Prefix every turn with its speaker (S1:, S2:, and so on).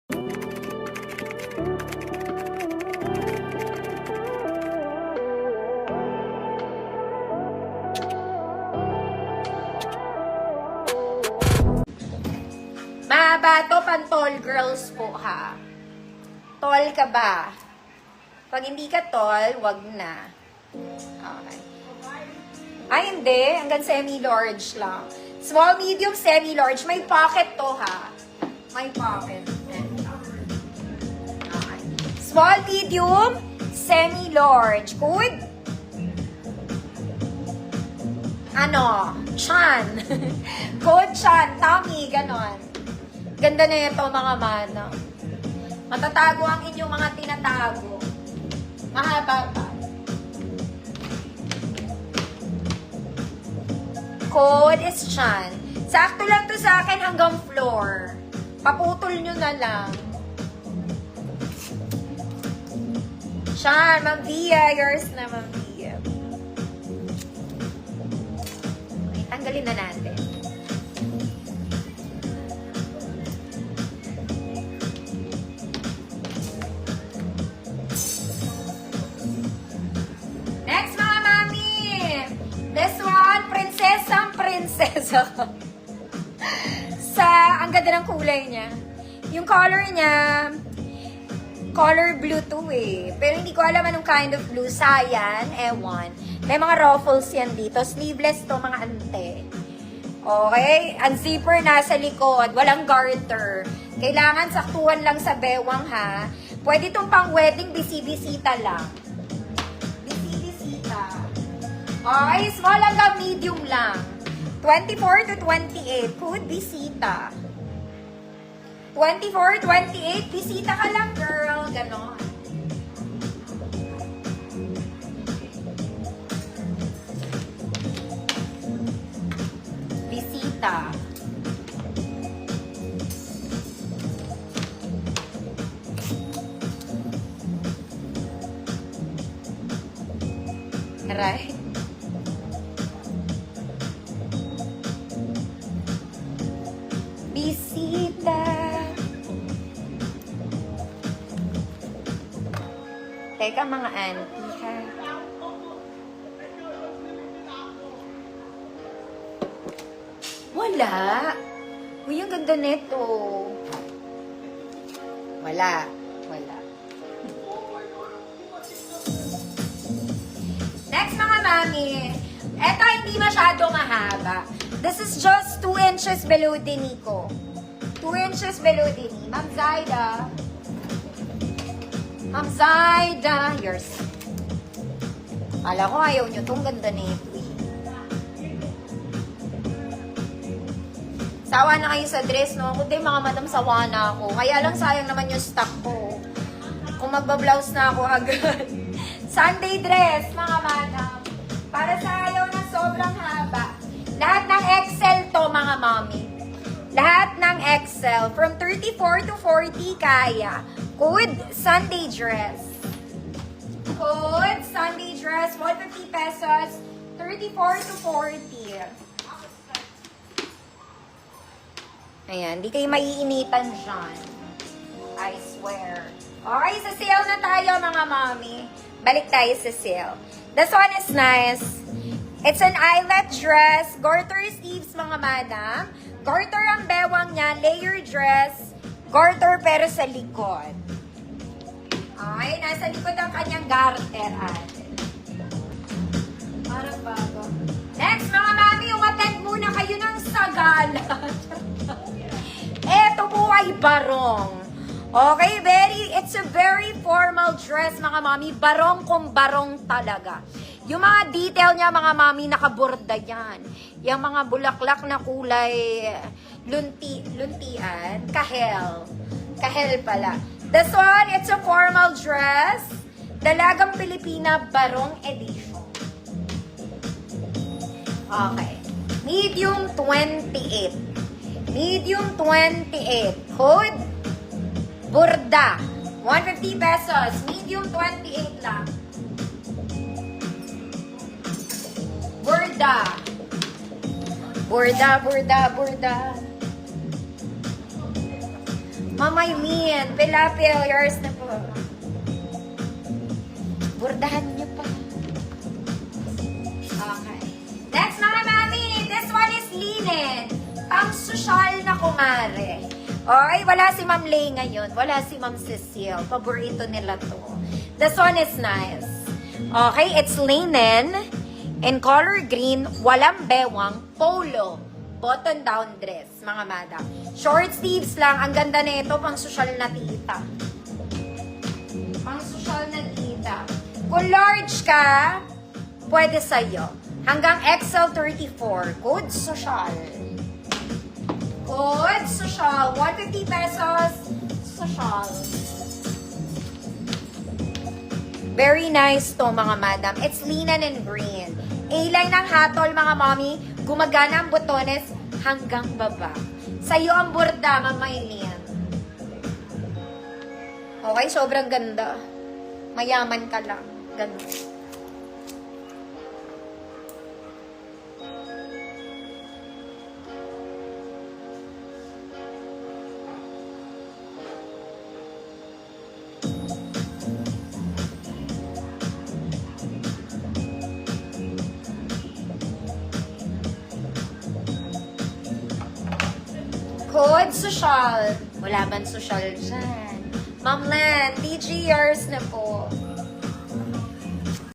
S1: Mahaba to, pan tall girls po ha. Tall ka ba? Pag hindi ka tall, wag na. Okay. Ay, hindi. Hanggang semi-large lang. Small, medium, semi-large. May pocket to ha. May pocket. Okay. Small, medium, semi-large. Good? Ano? Chan. Good chan. Tummy. Ganon. Ganda na ito mga mana. Matatago ang inyong mga tinatago. Mahaba pa. Code is chan. Sakto lang to sa akin hanggang floor. Paputol nyo na lang. Chan, Ma'am Via. Yours na, Ma'am Via. Okay, tanggalin na natin. Next, mga mami! This one, prinsesa. Ang ganda ng kulay niya. Yung color niya, color blue to eh. Pero hindi ko alam anong kind of blue. Cyan, ewan. May mga ruffles yan dito. Sleeveless to, mga ante. Okay? Ang zipper nasa likod. Walang garter. Kailangan saktuhan lang sa bewang ha. Pwede itong pang wedding, bisi-bisita lang. Okay, small hanggang medium lang. 24 to 28, could bisita. 24, 28, bisita ka lang, girl. Ganon. Bisita. Right? Bisita. Teka mga auntie ha. Wala. Uy, ang ganda nito. Wala. Next mga mami. Eto hindi masyado mahaba. This is just 2 inches below the knee ko. 2 inches below the knee. Ma'am Zaida. Ma'am Zaida. Yours. Kala ko ayaw nyo itong ganda nito. Sawa na kayo sa dress, no? Kundi mga madam, sawa na ako. Kaya lang sayang naman yung stock ko. Kung magbablouse na ako agad. Sunday dress, mga madam. Para sa ayaw na sobrang haba. Lahat ng XL to, mga mommy. Lahat ng XL. From 34 to 40, kaya. Good Sunday dress. Good Sunday dress. 150 pesos. 34 to 40. Ayan, di kayo maiinitan dyan. I swear. Okay, sa sale na tayo, mga mommy. Balik tayo sa sale. This one is nice. It's an eyelet dress. Garter sleeves, mga madam. Garter ang bewang niya. Layer dress. Garter pero sa likod. Okay, nasa likod ang kanyang garter. Parang bago. Next, mga mami, umattend muna kayo ng sagala. Eto po ay barong. Okay, it's a very formal dress, mga mami. Barong kung barong talaga. Yung mga detail niya, mga mami, nakaborda yan. Yung mga bulaklak na kulay, luntian, kahel. Kahel pala. This one, it's a formal dress. Dalagang Pilipina, barong edition. Okay. Medium 28. Medium 28. Hood. Burda. 150 pesos. Medium 28 lang. Burda. Burda. Ma'am Eileen, Pilapil, yours na po. Bordahan niyo pa. Okay. Next mga mami, this one is linen. Pang social na kumare. Okay, wala si Ma'am Lay ngayon. Wala si Ma'am Cecile. Paborito nila to. This one is nice. Okay, it's linen in color green, walang bewang, polo, button-down dress, mga madam. Short sleeves lang. Ang ganda nito, pang social na tita. Pang social na tita. Kung large ka, pwede sa'yo. Hanggang XL34. Good social. Good social. 150 pesos. Social. Very nice to, mga madam. It's linen and green. A-line ng hatol, mga mommy. Gumagana ang botones hanggang baba. Sa'yo ang burda, Ma'am Eileen. Okay, sobrang ganda. Mayaman ka lang. Ganun. Code social. Wala man social dyan. Ma'am Len, DG yours na po.